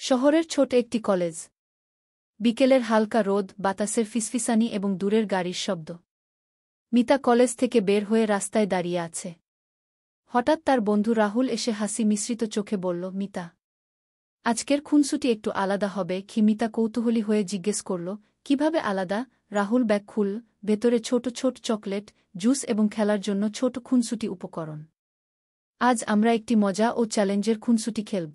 শহরের ছোট একটি কলেজ। বিকেলের হালকা রোদ, বাতাসের ফিসফিসানি এবং দূরের গাড়ির শব্দ। মিতা কলেজ থেকে বের হয়ে রাস্তায় দাঁড়িয়ে আছে। হঠাৎ তার বন্ধু রাহুল এসে হাসি মিশ্রিত চোখে বলল, মিতা, আজকের খুনসুটি একটু আলাদা হবে কি? মিতা কৌতূহলী হয়ে জিজ্ঞেস করল, কিভাবে আলাদা? রাহুল ব্যাগ খুলল, ভেতরে ছোট ছোট চকলেট, জুস এবং খেলার জন্য ছোট খুনসুটি উপকরণ। আজ আমরা একটি মজা ও চ্যালেঞ্জের খুনসুটি খেলব।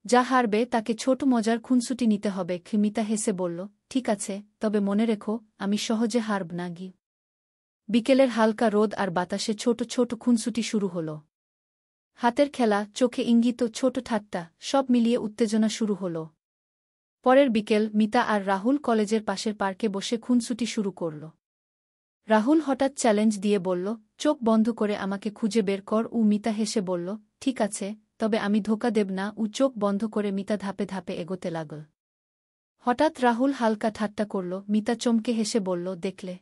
যা হারবে তাকে ছোট মজার খুনসুটি নিতে হবে। মিতা হেসে বলল, ঠিক আছে, তবে মনে রেখো, আমি সহজে হারব না। বিকেলের হালকা রোদ আর বাতাসে ছোট ছোট খুনসুটি শুরু হল। হাতের খেলা, চোখে ইঙ্গিত, ছোট ঠাট্টা, সব মিলিয়ে উত্তেজনা শুরু হল। পরের বিকেল, মিতা আর রাহুল কলেজের পাশের পার্কে বসে খুনসুটি শুরু করল। রাহুল হঠাৎ চ্যালেঞ্জ দিয়ে বলল, চোখ বন্ধ করে আমাকে খুঁজে বের কর। মিতা হেসে বলল, ঠিক আছে, তবে আমি ধোঁকা দেব না। চোখ বন্ধ করে মিতা ধাপে ধাপে এগোতে লাগল। হঠাৎ রাহুল হালকা ঠাট্টা করল। মিতা চমকে হেসে বলল, দেখলে,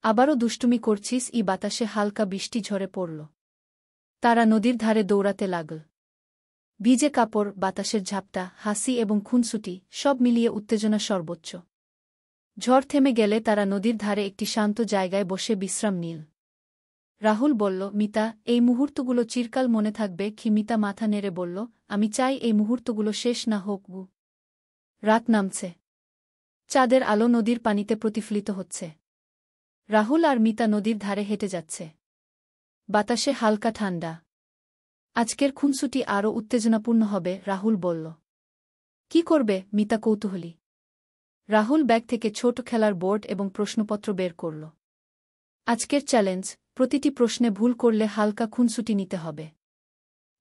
আবারও দুষ্টুমি করছিস? বাতাসে হালকা বৃষ্টি ঝরে পড়ল। তারা নদীর ধারে দৌড়াতে লাগল। ভিজে কাপড়, বাতাসের ঝাপটা, হাসি এবং খুনসুটি, সব মিলিয়ে উত্তেজনা সর্বোচ্চ। ঝড় থেমে গেলে তারা নদীর ধারে একটি শান্ত জায়গায় বসে বিশ্রাম নিল। রাহুল বলল, মিতা, এই মুহূর্তগুলো চিরকাল মনে থাকবে। মিতা মাথা নেড়ে বলল, আমি চাই এই মুহূর্তগুলো শেষ না হোক। রাত নামছে। চাঁদের আলো নদীর পানিতে প্রতিফলিত হচ্ছে। রাহুল আর মিতা নদীর ধারে হেঁটে যাচ্ছে। বাতাসে হালকা ঠান্ডা। আজকের খুনসুটি আরও উত্তেজনাপূর্ণ হবে, রাহুল বলল। কি করবে? মিতা কৌতূহলী। রাহুল ব্যাগ থেকে ছোট খেলার বোর্ড এবং প্রশ্নপত্র বের করল। আজকের চ্যালেঞ্জ, প্রতিটি প্রশ্নে ভুল করলে হালকা খুনসুটি নিতে হবে।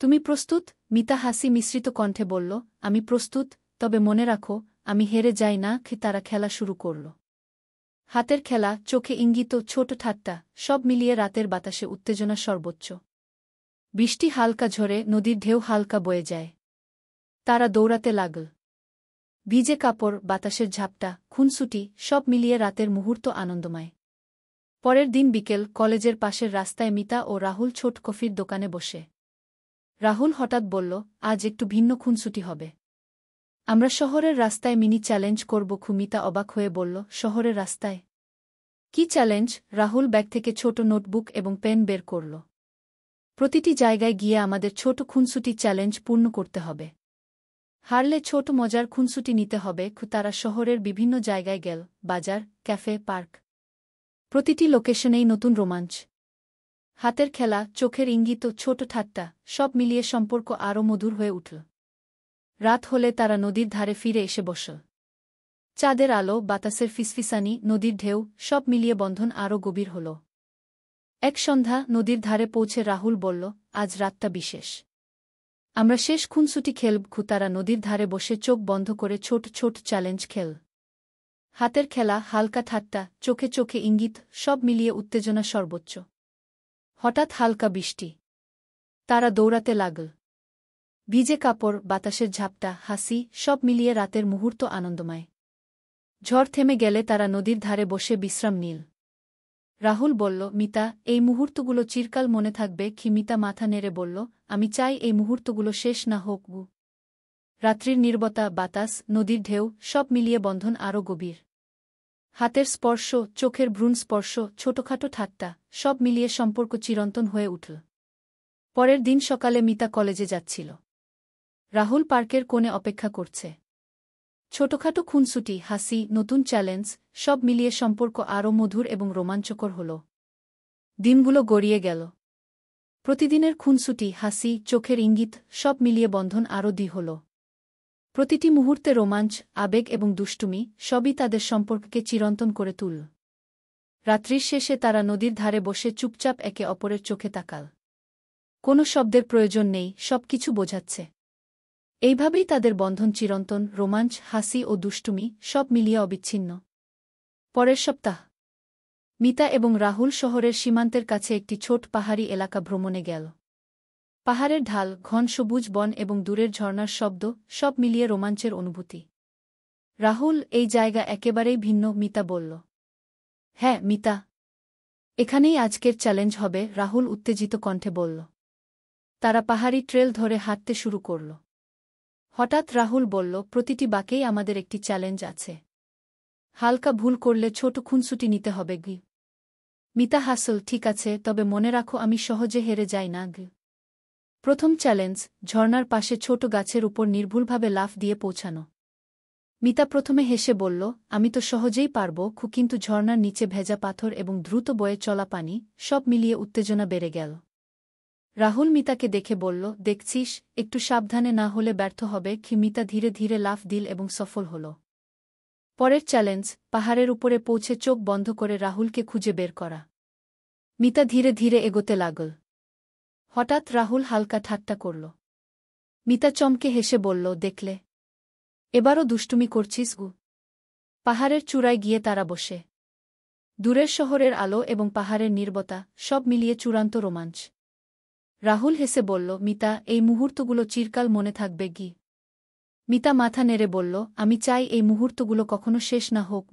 তুমি প্রস্তুত? মিতা হাসি মিশ্রিত কণ্ঠে বলল, আমি প্রস্তুত, তবে মনে রাখো, আমি হেরে যাই না। তারা খেলা শুরু করল। হাতের খেলা, চোখে ইঙ্গিত, ছোট ঠাট্টা, সব মিলিয়ে রাতের বাতাসে উত্তেজনা সর্বোচ্চ। বৃষ্টি হালকা ঝরে, নদীর ঢেউ হালকা বয়ে যায়। তারা দৌড়াতে লাগল। ভিজে কাপড়, বাতাসের ঝাপটা, খুনসুটি, সব মিলিয়ে রাতের মুহূর্ত আনন্দময়। পরের দিন বিকেল, কলেজের পাশের রাস্তায় মিতা ও রাহুল ছোট কফির দোকানে বসে। রাহুল হঠাৎ বলল, আজ একটু ভিন্ন খুনসুটি হবে। আমরা শহরের রাস্তায় মিনি চ্যালেঞ্জ করব। মিতা অবাক হয়ে বলল, শহরের রাস্তায়? কি চ্যালেঞ্জ? রাহুল ব্যাগ থেকে ছোট নোটবুক এবং পেন বের করল। প্রতিটি জায়গায় গিয়ে আমাদের ছোট খুনসুটি চ্যালেঞ্জ পূর্ণ করতে হবে। হারলে ছোট মজার খুনসুটি নিতে হবে। তারা শহরের বিভিন্ন জায়গায় গেল, বাজার, ক্যাফে, পার্ক। প্রতিটি লোকেশনেই নতুন রোমাঞ্চ। হাতের খেলা, চোখের ইঙ্গিত, ছোট ঠাট্টা, সব মিলিয়ে সম্পর্ক আরও মধুর হয়ে উঠল। রাত হলে তারা নদীর ধারে ফিরে এসে বসল। চাঁদের আলো, বাতাসের ফিসফিসানি, নদীর ঢেউ, সব মিলিয়ে বন্ধন আরও গভীর হল। এক সন্ধ্যা, নদীর ধারে পৌঁছে রাহুল বলল, আজ রাতটা বিশেষ। আমরা শেষ খুনসুটি খেলব। তারা নদীর ধারে বসে চোখ বন্ধ করে ছোট ছোট চ্যালেঞ্জ খেল। হাতের খেলা, হালকা ঠাট্টা, চোখে চোখে ইঙ্গিত, সব মিলিয়ে উত্তেজনা সর্বোচ্চ। হঠাৎ হালকা বৃষ্টি। তারা দৌড়াতে লাগল। ভিজে কাপড়, বাতাসের ঝাপটা, হাসি, সব মিলিয়ে রাতের মুহূর্ত আনন্দময়। ঝড় থেমে গেলে তারা নদীর ধারে বসে বিশ্রাম নিল। রাহুল বলল, মিতা, এই মুহূর্তগুলো চিরকাল মনে থাকবে। মিতা মাথা নেড়ে বলল, আমি চাই এই মুহূর্তগুলো শেষ না হোক। রাত্রির নীরবতা, বাতাস, নদীর ঢেউ, সব মিলিয়ে বন্ধন আরও গভীর। হাতের স্পর্শ, চোখের ভ্রূণ স্পর্শ, ছোটখাটো ঠাট্টা, সব মিলিয়ে সম্পর্ক চিরন্তন হয়ে উঠল। পরের দিন সকালে মিতা কলেজে যাচ্ছিল। রাহুল পার্কের কোণে অপেক্ষা করছে। ছোটখাটো খুনসুটি, হাসি, নতুন চ্যালেঞ্জ, সব মিলিয়ে সম্পর্ক আরও মধুর এবং রোমাঞ্চকর হল। দিনগুলো গড়িয়ে গেল। প্রতিদিনের খুনসুটি, হাসি, চোখের ইঙ্গিত, সব মিলিয়ে বন্ধন আরও দৃঢ় হল। প্রতিটি মুহূর্তে রোমাঞ্চ, আবেগ এবং দুষ্টুমি, সবই তাদের সম্পর্ককে চিরন্তন করে তুলল। রাত্রির শেষে তারা নদীর ধারে বসে চুপচাপ একে অপরের চোখে তাকাল। কোনো শব্দের প্রয়োজন নেই, সবকিছু বোঝাচ্ছে। এইভাবেই তাদের বন্ধন চিরন্তন, রোমাঞ্চ, হাসি ও দুষ্টুমি, সব মিলিয়ে অবিচ্ছিন্ন। পরের সপ্তাহ, মিতা এবং রাহুল শহরের সীমান্তের কাছে একটি ছোট পাহাড়ি এলাকা ভ্রমণে গেল। পাহাড়ের ঢাল, ঘন সবুজ বন এবং দূরের ঝর্ণার শব্দ, সব মিলিয়ে রোমাঞ্চের অনুভূতি। রাহুল, এই জায়গা একেবারেই ভিন্ন। মিতা বলল। হ্যাঁ মিতা, এখানেই আজকের চ্যালেঞ্জ হবে, রাহুল উত্তেজিত কণ্ঠে বলল। তারা পাহাড়ি ট্রেল ধরে হাঁটতে শুরু করল। হঠাৎ রাহুল বলল, প্রতিটি বাঁকেই আমাদের একটি চ্যালেঞ্জ আছে। হালকা ভুল করলে ছোট খুনসুটি নিতে হবে গি। মিতা হাসল, ঠিক আছে, তবে মনে রাখো আমি সহজে হেরে যাই না গি। প্রথম চ্যালেঞ্জ, ঝর্ণার পাশে ছোট গাছের উপর নির্ভুলভাবে লাফ দিয়ে পৌঁছানো। মিতা প্রথমে হেসে বলল, আমি তো সহজেই পারব, কিন্তু ঝর্ণার নিচে ভেজা পাথর এবং দ্রুত বয়ে চলা পানি, সব মিলিয়ে উত্তেজনা বেড়ে গেল। রাহুল মিতাকে দেখে বলল, দেখছিস, একটু সাবধানে না হলে ব্যর্থ হবে। মিতা ধীরে ধীরে লাফ দিল এবং সফল হল। পরের চ্যালেঞ্জ, পাহাড়ের উপরে পৌঁছে চোখ বন্ধ করে রাহুলকে খুঁজে বের করা। মিতা ধীরে ধীরে এগোতে লাগল। হঠাৎ রাহুল হালকা ঠাট্টা করল। মিতা চমকে হেসে বলল, দেখলে, এবারও দুষ্টুমি করছিস গু। পাহাড়ের চূড়ায় গিয়ে তারা বসে। দূরের শহরের আলো এবং পাহাড়ের নীরবতা, সব মিলিয়ে চূড়ান্ত রোমাঞ্চ। রাহুল হেসে বলল, মিতা, এই মুহূর্তগুলো চিরকাল মনে থাকবে গি। মিতা মাথা নেড়ে বলল, আমি চাই এই মুহূর্তগুলো কখনো শেষ না হোক।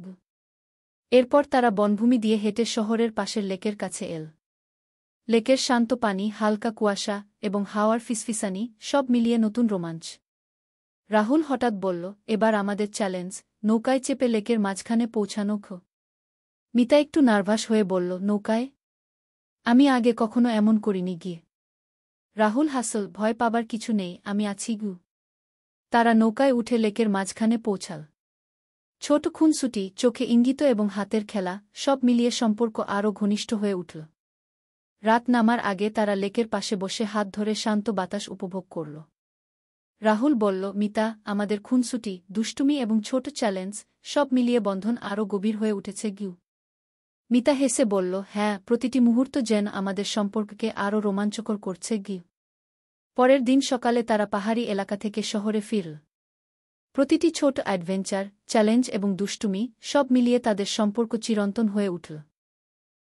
এরপর তারা বনভূমি দিয়ে হেঁটে শহরের পাশের লেকের কাছে এল। লেকের শান্ত পানি, হালকা কুয়াশা এবং হাওয়ার ফিসফিসানি, সব মিলিয়ে নতুন রোমাঞ্চ। রাহুল হঠাৎ বলল, এবার আমাদের চ্যালেঞ্জ, নৌকায় চেপে লেকের মাঝখানে পৌঁছানো। মিতা একটু নার্ভাস হয়ে বলল, নৌকায়? আমি আগে কখনো এমন করিনি গিয়ে। রাহুল হাসল, ভয় পাবার কিছু নেই, আমি আছি গু। তারা নৌকায় উঠে লেকের মাঝখানে পৌঁছাল। ছোট খুনসুটি, চোখে ইঙ্গিত এবং হাতের খেলা, সব মিলিয়ে সম্পর্ক আরও ঘনিষ্ঠ হয়ে উঠল। রাত নামার আগে তারা লেকের পাশে বসে হাত ধরে শান্ত বাতাস উপভোগ করল। রাহুল বলল, মিতা, আমাদের খুনসুটি, দুষ্টুমি এবং ছোট চ্যালেঞ্জ, সব মিলিয়ে বন্ধন আরও গভীর হয়ে উঠেছে গিউ। মিতা হেসে বলল, হ্যাঁ, প্রতিটি মুহূর্ত যেন আমাদের সম্পর্ককে আরও রোমাঞ্চকর করছে গিউ। পরের দিন সকালে তারা পাহাড়ি এলাকা থেকে শহরে ফিরল। প্রতিটি ছোট অ্যাডভেঞ্চার, চ্যালেঞ্জ এবং দুষ্টুমি, সব মিলিয়ে তাদের সম্পর্ক চিরন্তন হয়ে উঠল।